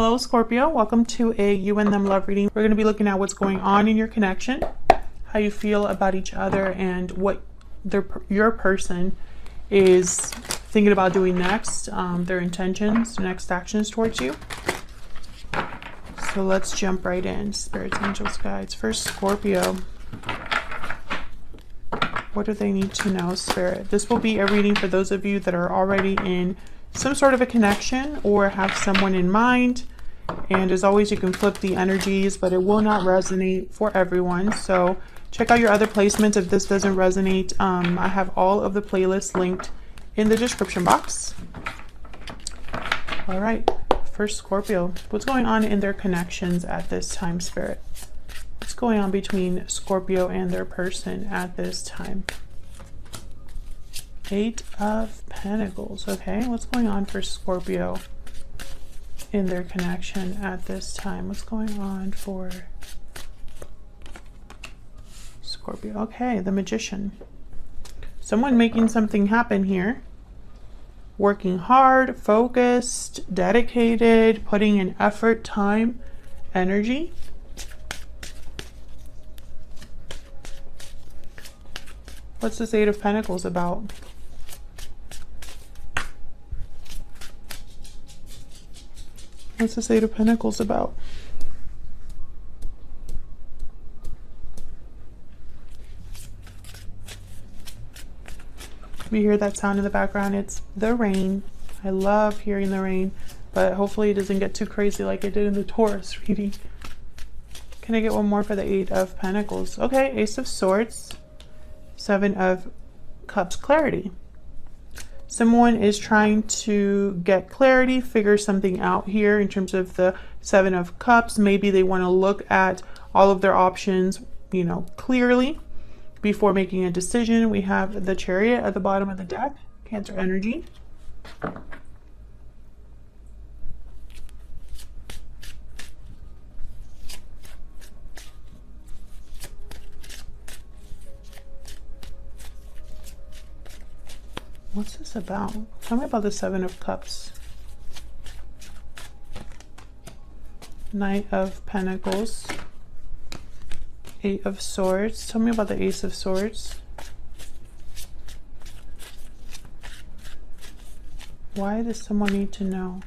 Hello, Scorpio. Welcome to a you and them love reading. We're going to be looking at what's going on in your connection, how you feel about each other, and what your person is thinking about doing next, their intentions, next actions towards you. So let's jump right in. Spirits, angels, guides. First, Scorpio. What do they need to know, Spirit? This will be a reading for those of you that are already in some sort of a connection or have someone in mind. And as always, you can flip the energies, but it will not resonate for everyone. So check out your other placements if this doesn't resonate. I have all of the playlists linked in the description box. All right, first Scorpio. What's going on in their connections at this time, Spirit? What's going on between Scorpio and their person at this time? Eight of Pentacles. Okay, what's going on for Scorpio in their connection at this time? What's going on for Scorpio? Okay, the Magician. Someone making something happen here. Working hard, focused, dedicated, putting in effort, time, energy. What's this Eight of Pentacles about? What's this Eight of Pentacles about? We hear that sound in the background. It's the rain. I love hearing the rain, but hopefully it doesn't get too crazy like it did in the Taurus reading. Can I get one more for the Eight of Pentacles? Okay, Ace of Swords, Seven of Cups, clarity. Someone is trying to get clarity, figure something out here in terms of the Seven of Cups. Maybe they want to look at all of their options, you know, clearly before making a decision. We have the Chariot at the bottom of the deck, Cancer energy. What's this about? Tell me about the Seven of Cups. Knight of Pentacles. Eight of Swords. Tell me about the Ace of Swords. Why does someone need to know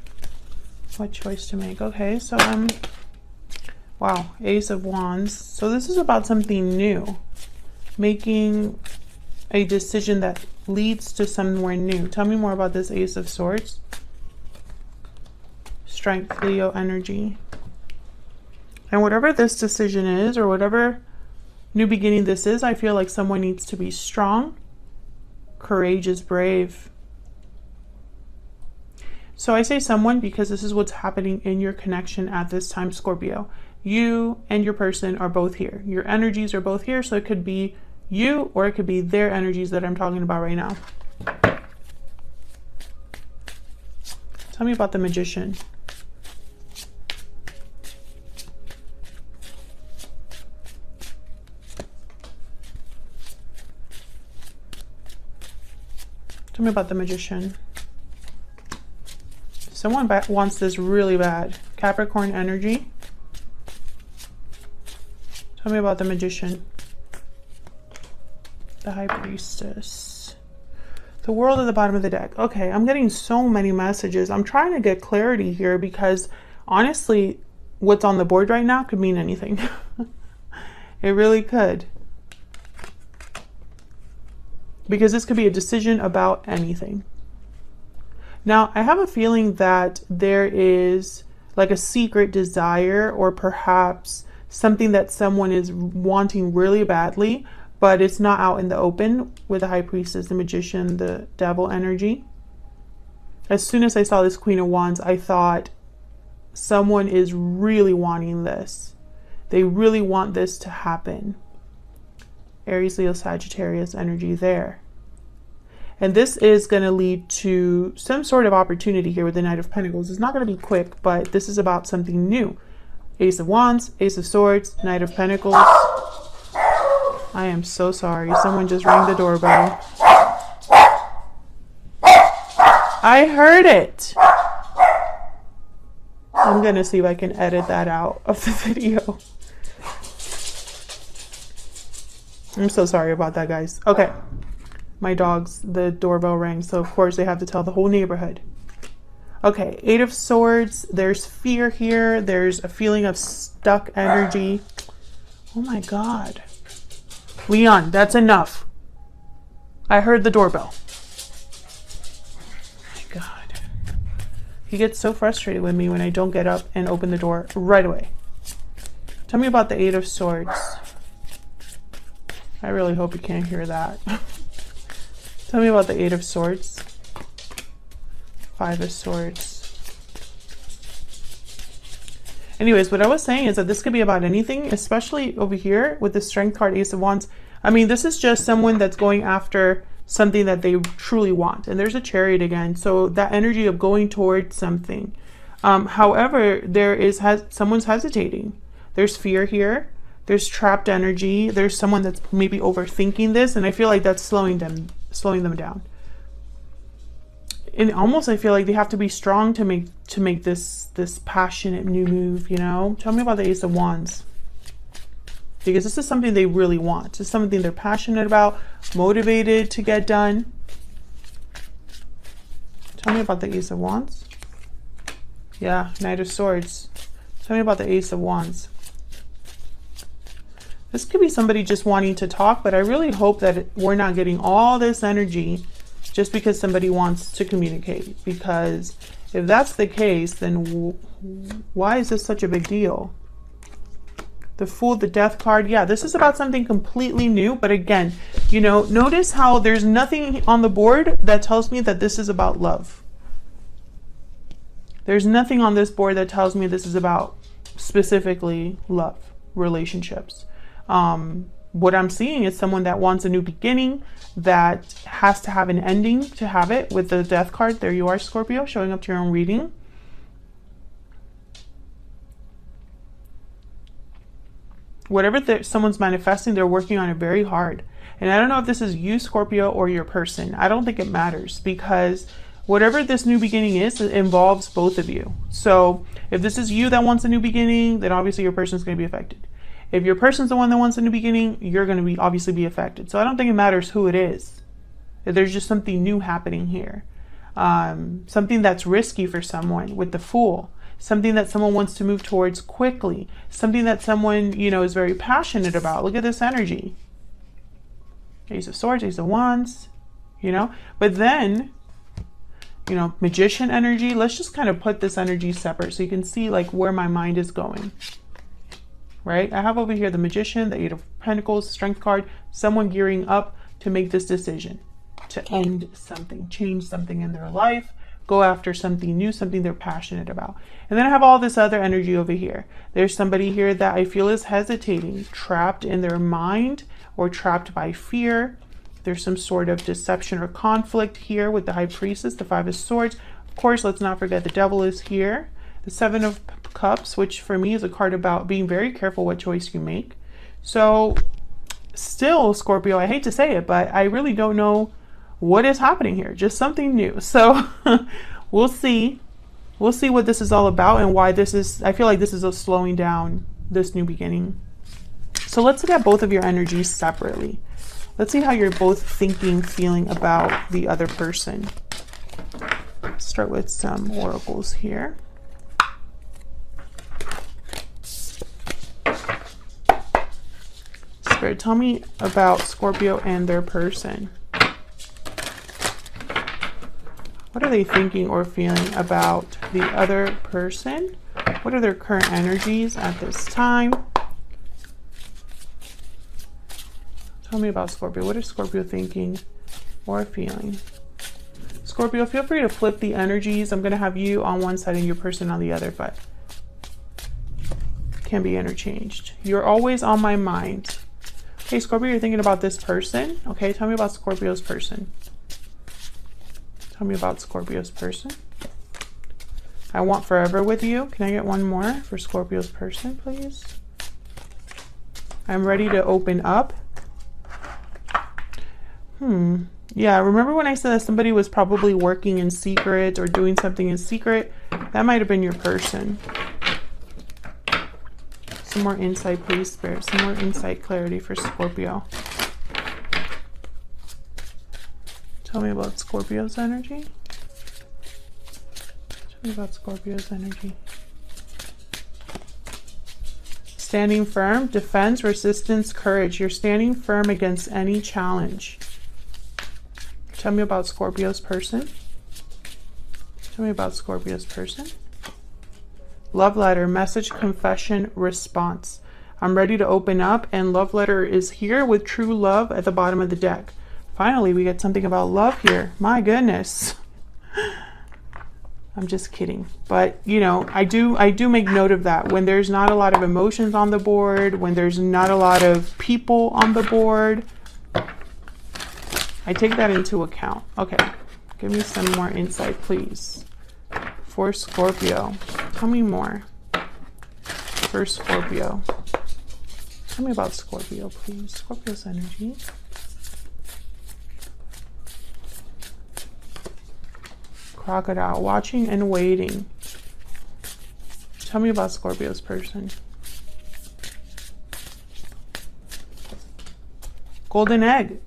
what choice to make? Okay, so wow, Ace of Wands. So this is about something new. Making a decision that leads to somewhere new. Tell me more about this Ace of Swords. Strength, Leo energy. And whatever this decision is, or whatever new beginning this is, I feel like someone needs to be strong, courageous, brave. So I say someone because this is what's happening in your connection at this time, Scorpio. You and your person are both here. Your energies are both here, so it could be you or it could be their energies that I'm talking about right now. Tell me about the Magician. Tell me about the Magician. Someone wants this really bad. Capricorn energy. Tell me about the Magician. The High Priestess. The World at the bottom of the deck. Okay, I'm getting so many messages. I'm trying to get clarity here because honestly, what's on the board right now could mean anything. It really could. Because this could be a decision about anything. Now, I have a feeling that there is like a secret desire or perhaps something that someone is wanting really badly, but it's not out in the open with the High Priestess, the Magician, the Devil energy. As soon as I saw this Queen of Wands, I thought someone is really wanting this. They really want this to happen. Aries, Leo, Sagittarius energy there. And this is going to lead to some sort of opportunity here with the Knight of Pentacles. It's not going to be quick, but this is about something new. Ace of Wands, Ace of Swords, Knight of Pentacles. I am so sorry. Someone just rang the doorbell. I heard it. I'm going to see if I can edit that out of the video. I'm so sorry about that, guys. Okay. My dogs, the doorbell rang, so of course they have to tell the whole neighborhood. Okay, Eight of Swords. There's fear here. There's a feeling of stuck energy. Oh my God. Leon, that's enough. I heard the doorbell. Oh my God. He gets so frustrated with me when I don't get up and open the door right away. Tell me about the Eight of Swords. I really hope you can't hear that. Tell me about the Eight of Swords. Five of Swords. Anyways, what I was saying is that this could be about anything, especially over here with the Strength card, Ace of Wands. I mean, this is just someone that's going after something that they truly want. And there's a Chariot again. So that energy of going towards something. However, there is someone's hesitating. There's fear here. There's trapped energy. There's someone that's maybe overthinking this. And I feel like that's slowing them down. And almost I feel like they have to be strong to make this passionate new move, you know? Tell me about the Ace of Wands. Because this is something they really want. This is something they're passionate about, motivated to get done. Tell me about the Ace of Wands. Yeah, Knight of Swords. Tell me about the Ace of Wands. This could be somebody just wanting to talk, but I really hope that we're not getting all this energy just because somebody wants to communicate. Because if that's the case, then why is this such a big deal? The Fool, the Death card. Yeah, this is about something completely new. But again, you know, notice how there's nothing on the board that tells me that this is about love. There's nothing on this board that tells me this is about specifically love, relationships. What I'm seeing is someone that wants a new beginning, that has to have an ending to have it. With the Death card, there you are, Scorpio, showing up to your own reading. Whatever someone's manifesting, they're working on it very hard. And I don't know if this is you, Scorpio, or your person. I don't think it matters, because whatever this new beginning is, it involves both of you. So if this is you that wants a new beginning, then obviously your person's going to be affected. If your person's the one that wants a new beginning, you're going to obviously be affected. So I don't think it matters who it is. There's just something new happening here. Something that's risky for someone with the Fool. Something that someone wants to move towards quickly. Something that someone, you know, is very passionate about. Look at this energy. Ace of Swords, Ace of Wands, you know. But then, you know, Magician energy. Let's just kind of put this energy separate so you can see like where my mind is going. Right? I have over here the Magician, the Eight of Pentacles, Strength card, someone gearing up to make this decision, to end something, change something in their life, go after something new, something they're passionate about. And then I have all this other energy over here. There's somebody here that I feel is hesitating, trapped in their mind or trapped by fear. There's some sort of deception or conflict here with the High Priestess, the Five of Swords. Of course, let's not forget the Devil is here. The Seven of Cups, which for me is a card about being very careful what choice you make. So still, Scorpio, I hate to say it, but I really don't know what is happening here. Just something new. So we'll see. We'll see what this is all about and why this is, I feel like this is a slowing down this new beginning. So let's look at both of your energies separately. Let's see how you're both thinking, feeling about the other person. Let's start with some oracles here. Spirit, tell me about Scorpio and their person. What are they thinking or feeling about the other person? What are their current energies at this time? Tell me about Scorpio. What is Scorpio thinking or feeling? Scorpio, feel free to flip the energies. I'm going to have you on one side and your person on the other, but can be interchanged. You're always on my mind. Okay, Scorpio, you're thinking about this person. Okay, tell me about Scorpio's person. Tell me about Scorpio's person. I want forever with you. Can I get one more for Scorpio's person, please? I'm ready to open up. Yeah, remember when I said that somebody was probably working in secret or doing something in secret? That might have been your person. Some more insight, please, Spirit. Some more insight, clarity for Scorpio. Tell me about Scorpio's energy. Tell me about Scorpio's energy. Standing firm, defense, resistance, courage. You're standing firm against any challenge. Tell me about Scorpio's person. Tell me about Scorpio's person. Love letter, message, confession, response. I'm ready to open up, and love letter is here with true love at the bottom of the deck. Finally, we get something about love here. My goodness. I'm just kidding. But, you know, I do make note of that. When there's not a lot of emotions on the board, when there's not a lot of people on the board, I take that into account. Okay, give me some more insight, please. For Scorpio. Tell me more. For Scorpio. Tell me about Scorpio, please. Scorpio's energy. Crocodile, watching and waiting. Tell me about Scorpio's person. Golden egg.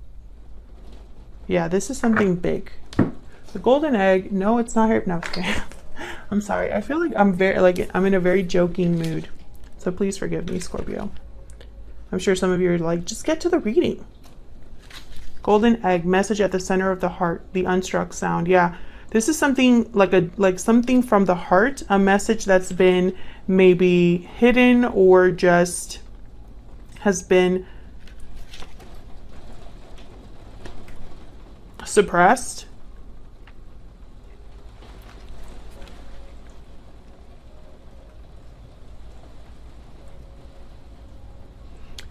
Yeah, this is something big. The golden egg. No, it's not her. No, okay. I'm sorry. I feel like I'm in a very joking mood. So please forgive me, Scorpio. I'm sure some of you are like, just get to the reading. Golden egg, message at the center of the heart, the unstruck sound. Yeah. This is something like something from the heart, a message that's been maybe hidden or just has been suppressed.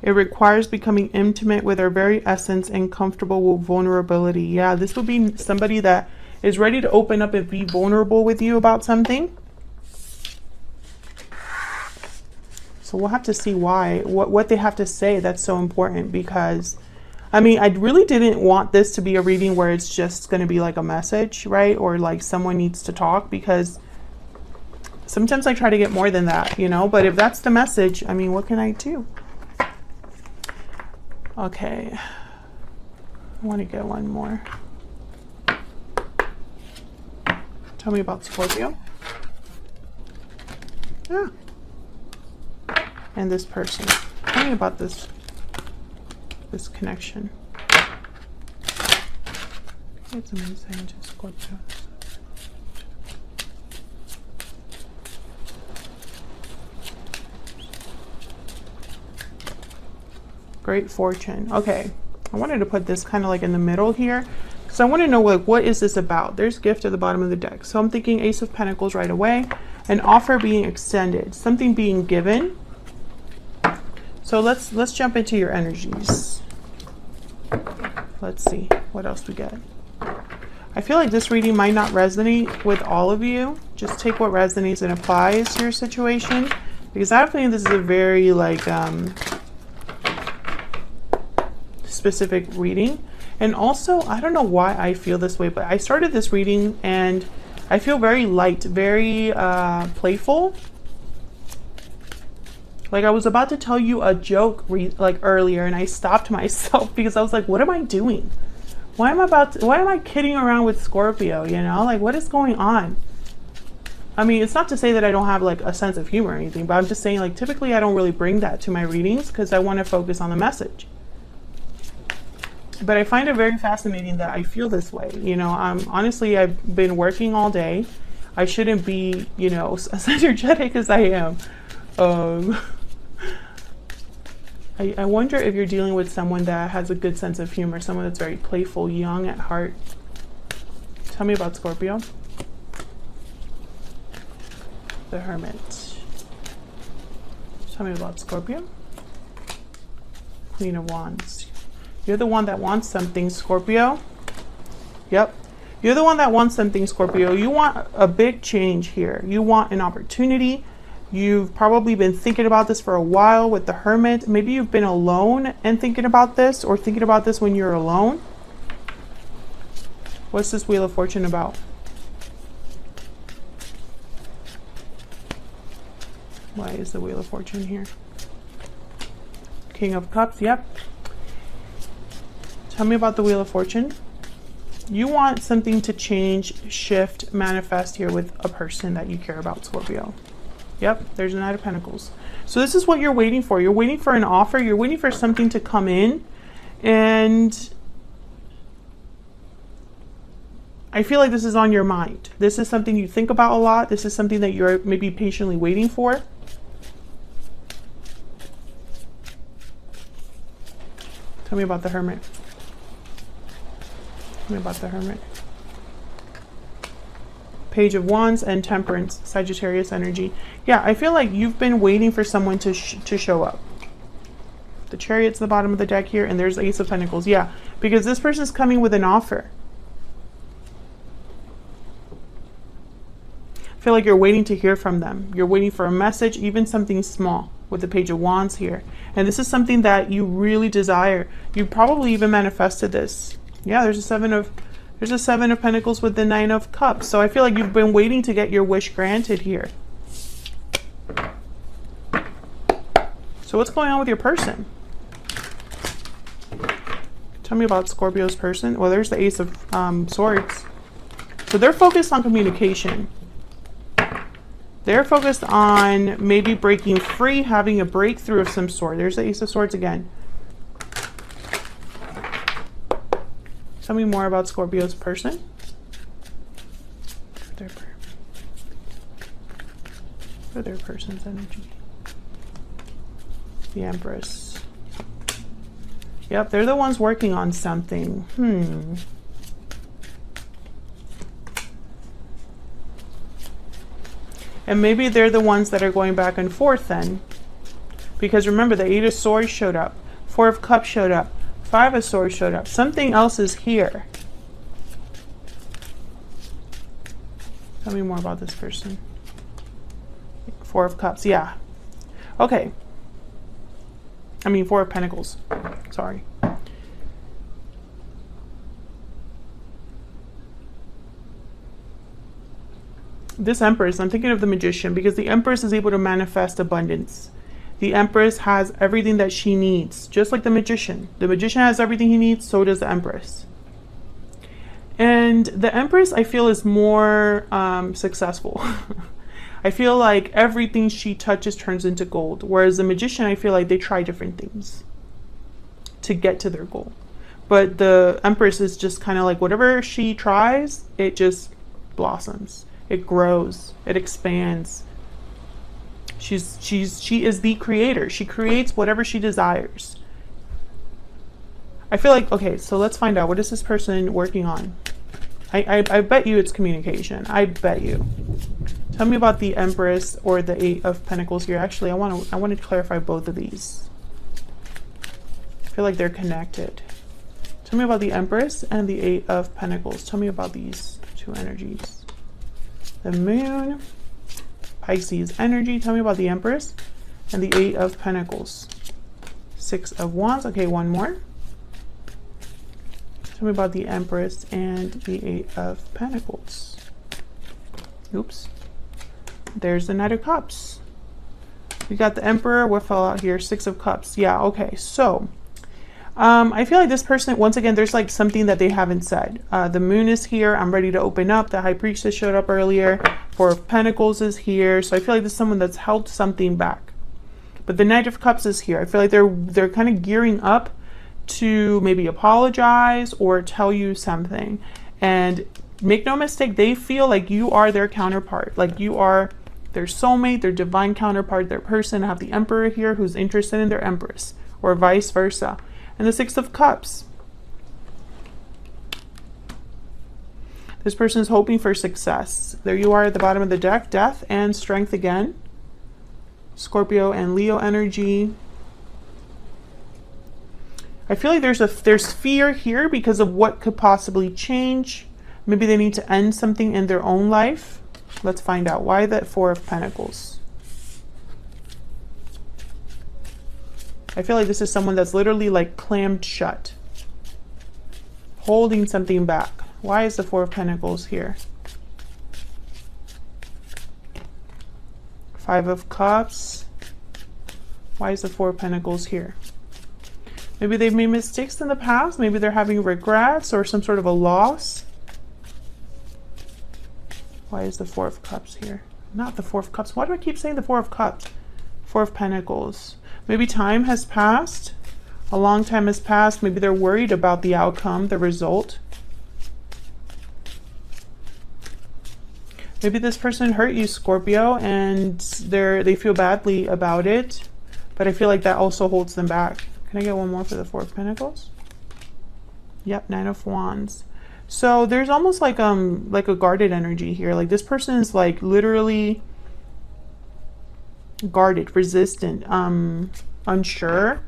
It requires becoming intimate with our very essence and comfortable with vulnerability. Yeah, this would be somebody that is ready to open up and be vulnerable with you about something. So we'll have to see why, what they have to say that's so important, because I mean, I really didn't want this to be a reading where it's just going to be like a message, right? Or like someone needs to talk, because sometimes I try to get more than that, you know, but if that's the message, I mean, what can I do? Okay. I want to get one more. Tell me about Scorpio. Yeah. And this person. Tell me about this connection. Get some insight into Scorpio. Great fortune. Okay. I wanted to put this kind of like in the middle here. So I want to know, like, what is this about? There's gift at the bottom of the deck. So I'm thinking Ace of Pentacles right away. An offer being extended. Something being given. So let's jump into your energies. Let's see what else we get. I feel like this reading might not resonate with all of you. Just take what resonates and applies to your situation. Because I think this is a very, like, specific reading. And also, I don't know why I feel this way, but I started this reading and I feel very light, very playful. Like I was about to tell you a joke like earlier, and I stopped myself because I was like, what am I doing? Why am I kidding around with Scorpio, you know? Like, what is going on? I mean, it's not to say that I don't have like a sense of humor or anything, but I'm just saying, like, typically I don't really bring that to my readings because I want to focus on the message. But I find it very fascinating that I feel this way. You know, honestly, I've been working all day. I shouldn't be, you know, as energetic as I am. I wonder if you're dealing with someone that has a good sense of humor, someone that's very playful, young at heart. Tell me about Scorpio. The Hermit. Tell me about Scorpio. Queen of Wands. You're the one that wants something, Scorpio. Yep. You're the one that wants something, Scorpio. You want a big change here. You want an opportunity. You've probably been thinking about this for a while with the Hermit. Maybe you've been alone and thinking about this, or thinking about this when you're alone. What's this Wheel of Fortune about? Why is the Wheel of Fortune here? King of Cups, yep. Tell me about the Wheel of Fortune. You want something to change, shift, manifest here with a person that you care about, Scorpio. Yep, there's a Knight of Pentacles. So this is what you're waiting for. You're waiting for an offer. You're waiting for something to come in. And I feel like this is on your mind. This is something you think about a lot. This is something that you're maybe patiently waiting for. Tell me about the Hermit. Tell me about the Hermit. Page of Wands and Temperance, Sagittarius energy. Yeah, I feel like you've been waiting for someone to show up. The Chariot's the bottom of the deck here, and there's the Ace of Pentacles. Yeah, because this person's coming with an offer. I feel like you're waiting to hear from them. You're waiting for a message, even something small, with the Page of Wands here. And this is something that you really desire. You probably even manifested this. Yeah, there's a Seven of Pentacles with the Nine of Cups. So I feel like you've been waiting to get your wish granted here. So what's going on with your person? Tell me about Scorpio's person. Well, there's the Ace of Swords. So they're focused on communication. They're focused on maybe breaking free, having a breakthrough of some sort. There's the Ace of Swords again. Tell me more about Scorpio's person. For their person's energy. The Empress. Yep, they're the ones working on something. And maybe they're the ones that are going back and forth then. Because remember, the Eight of Swords showed up. Four of Cups showed up. Five of Swords showed up. Something else is here. Tell me more about this person. Four of Cups, yeah. Okay. I mean, Four of Pentacles. Sorry. This Empress, I'm thinking of the Magician, because the Empress is able to manifest abundance. The Empress has everything that she needs, just like the Magician. The Magician has everything he needs, so does the Empress. And the Empress, I feel, is more successful. I feel like everything she touches turns into gold. Whereas the Magician, I feel like they try different things to get to their goal. But the Empress is just kind of like whatever she tries, it just blossoms. It grows. It expands. She is the creator. She creates whatever she desires. I feel like, okay, so let's find out. What is this person working on? I bet you it's communication. I bet you. Tell me about the Empress or the Eight of Pentacles here. Actually, I want to clarify both of these. I feel like they're connected. Tell me about the Empress and the Eight of Pentacles. Tell me about these two energies. The Moon, Pisces energy. Tell me about the Empress and the Eight of Pentacles. Six of Wands. Okay, one more. Tell me about the Empress and the Eight of Pentacles. Oops. There's the Knight of Cups. We got the Emperor. What fell out here? Six of Cups. Yeah, okay. So, I feel like this person, once again, there's like something that they haven't said. The Moon is here. I'm ready to open up. The High Priestess showed up earlier. Four of Pentacles is here. So I feel like this is someone that's held something back. But the Knight of Cups is here. I feel like they're kind of gearing up to maybe apologize or tell you something. And make no mistake, they feel like you are their counterpart. Like you are their soulmate, their divine counterpart, their person. I have the Emperor here who's interested in their Empress, or vice versa. And the Six of Cups. This person is hoping for success. There you are at the bottom of the deck. Death and Strength again. Scorpio and Leo energy. I feel like there's fear here because of what could possibly change. Maybe they need to end something in their own life. Let's find out. Why that Four of Pentacles? I feel like this is someone that's literally like clammed shut, holding something back. Why is the Four of Pentacles here? Five of Cups. Why is the Four of Pentacles here? Maybe they've made mistakes in the past. Maybe they're having regrets or some sort of a loss. Why is the Four of Cups here? Not the Four of Cups. Why do I keep saying the Four of Cups? Four of Pentacles. Maybe time has passed. A long time has passed. Maybe they're worried about the outcome, the result. Maybe this person hurt you, Scorpio, and they feel badly about it. But I feel like that also holds them back. Can I get one more for the Four of Pentacles? Yep, Nine of Wands. So there's almost like a guarded energy here. Like this person is like literally guarded, resistant, unsure.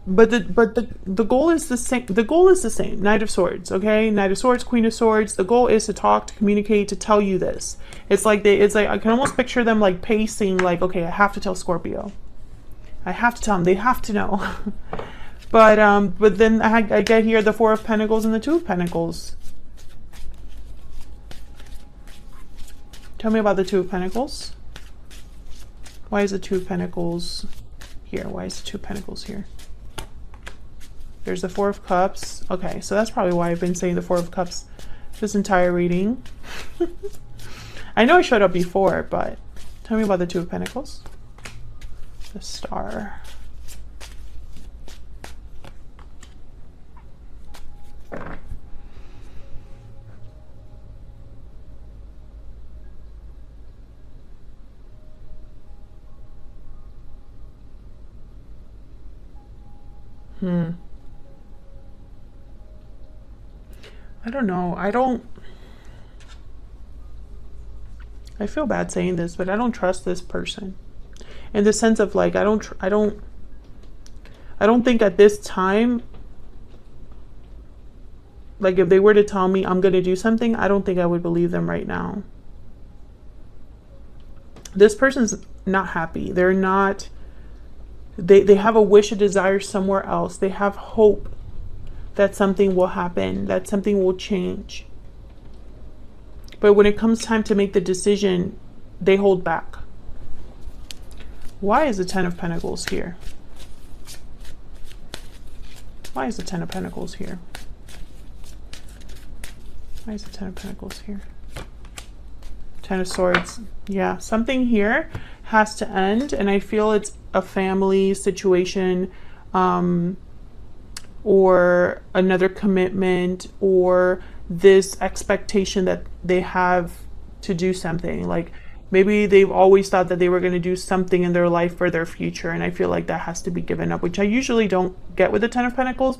But the goal is the same. The goal is the same. Knight of Swords, okay? Knight of Swords, Queen of Swords. The goal is to talk, to communicate, to tell you this. It's like I can almost picture them like pacing, like, okay, I have to tell Scorpio. I have to tell them. They have to know. But then I get here the Four of Pentacles and the Two of Pentacles. Tell me about the Two of Pentacles. Why is the Two of Pentacles here? Why is the Two of Pentacles here? There's the Four of Cups. Okay, so that's probably why I've been saying the Four of Cups this entire reading. I know I showed up before, but tell me about the Two of Pentacles. The Star. I don't know. I feel bad saying this, but I don't trust this person. In the sense of like, I don't think at this time, like if they were to tell me I'm going to do something, I don't think I would believe them right now. This person's not happy. They're not, they have a wish, a desire somewhere else. They have hope that something will happen, that something will change. But when it comes time to make the decision, they hold back. Why is the Ten of Pentacles here? Why is the Ten of Pentacles here? Why is the Ten of Pentacles here? Ten of Swords. Yeah, something here has to end, and I feel it's a family situation, or another commitment, or this expectation that they have to do something. Like maybe they've always thought that they were going to do something in their life for their future, and I feel like that has to be given up, which I usually don't get with the Ten of Pentacles,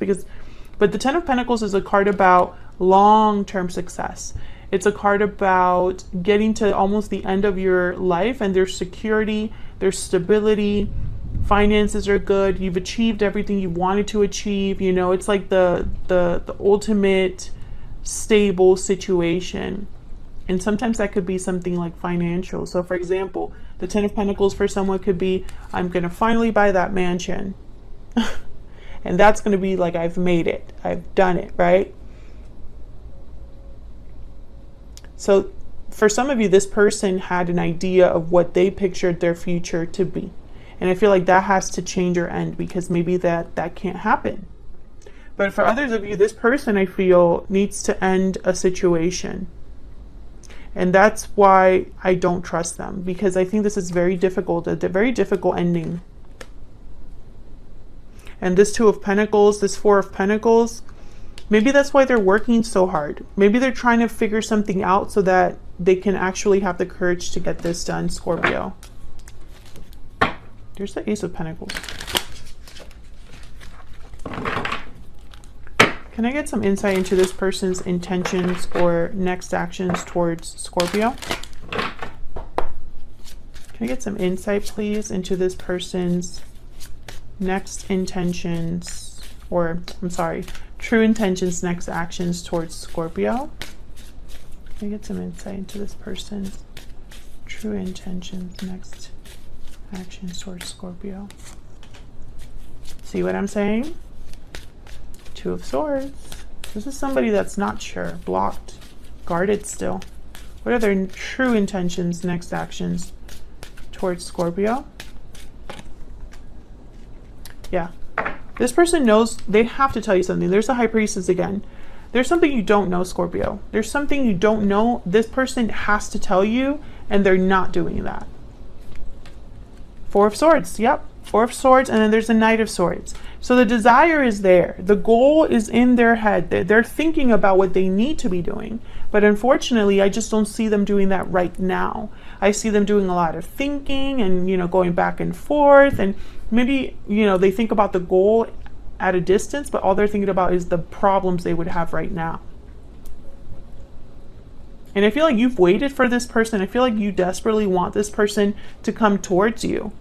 but the Ten of Pentacles is a card about long-term success. It's a card about getting to almost the end of your life, and there's security, there's stability, finances are good, you've achieved everything you wanted to achieve. You know, it's like the ultimate stable situation. And sometimes that could be something like financial. So for example, the Ten of Pentacles for someone could be, I'm going to finally buy that mansion. And that's going to be like, I've made it. I've done it, right? So for some of you, this person had an idea of what they pictured their future to be. And I feel like that has to change or end, because maybe that can't happen. But for others of you, this person, I feel, needs to end a situation. And that's why I don't trust them, because I think this is very difficult, a very difficult ending. And this Two of Pentacles, this Four of Pentacles, maybe that's why they're working so hard. Maybe they're trying to figure something out so that they can actually have the courage to get this done, Scorpio. There's the Ace of Pentacles. Can I get some insight into this person's intentions or next actions towards Scorpio? Can I get some insight, please, into this person's next intentions, or I'm sorry, true intentions, next actions towards Scorpio? Can I get some insight into this person's true intentions, next actions towards Scorpio? See what I'm saying? Two of Swords. This is somebody that's not sure, blocked, guarded still. What are their true intentions, next actions towards Scorpio? Yeah. This person knows, they have to tell you something. There's a High Priestess again. There's something you don't know, Scorpio. There's something you don't know. This person has to tell you, and they're not doing that. Four of Swords. Yep. Four of Swords, and then there's a Knight of Swords. So the desire is there. The goal is in their head. They're thinking about what they need to be doing. But unfortunately, I just don't see them doing that right now. I see them doing a lot of thinking and, you know, going back and forth. And maybe, you know, they think about the goal at a distance, but all they're thinking about is the problems they would have right now. And I feel like you've waited for this person. I feel like you desperately want this person to come towards you.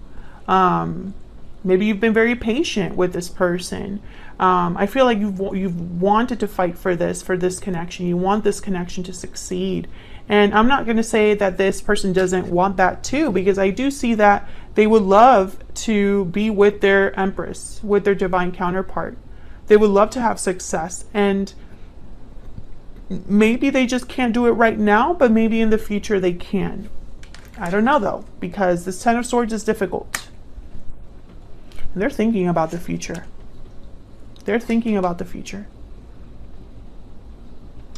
Maybe you've been very patient with this person. I feel like you've wanted to fight for this connection. You want this connection to succeed. And I'm not going to say that this person doesn't want that too, because I do see that they would love to be with their Empress, with their divine counterpart. They would love to have success, and maybe they just can't do it right now, but maybe in the future they can. I don't know though, because this Ten of Swords is difficult. And they're thinking about the future. They're thinking about the future.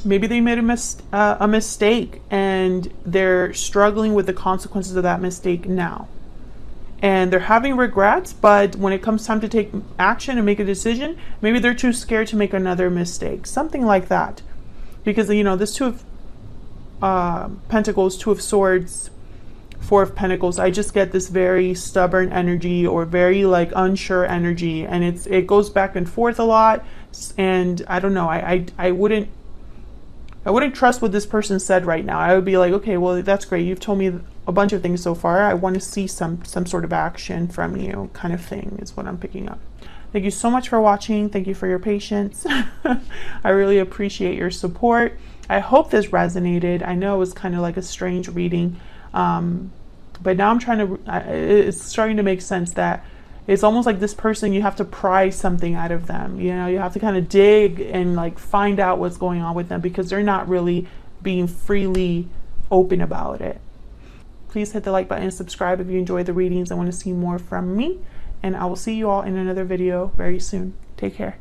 Maybe they made a mistake and they're struggling with the consequences of that mistake now. And they're having regrets, but when it comes time to take action and make a decision, maybe they're too scared to make another mistake. Something like that. Because, you know, this Two of Pentacles, Two of Swords, Four of Pentacles, I just get this very stubborn energy or very like unsure energy, and it goes back and forth a lot. And I don't know, I wouldn't trust what this person said right now. I would be like, okay, well, that's great. You've told me a bunch of things so far. I want to see some sort of action from you, kind of thing is what I'm picking up. Thank you so much for watching. Thank you for your patience. I really appreciate your support. I hope this resonated. I know it was kind of like a strange reading. But now I'm trying to, it's starting to make sense that it's almost like this person, you have to pry something out of them. You know, you have to kind of dig and like find out what's going on with them, because they're not really being freely open about it. Please hit the like button and subscribe if you enjoyed the readings and want to see more from me. And I will see you all in another video very soon. Take care.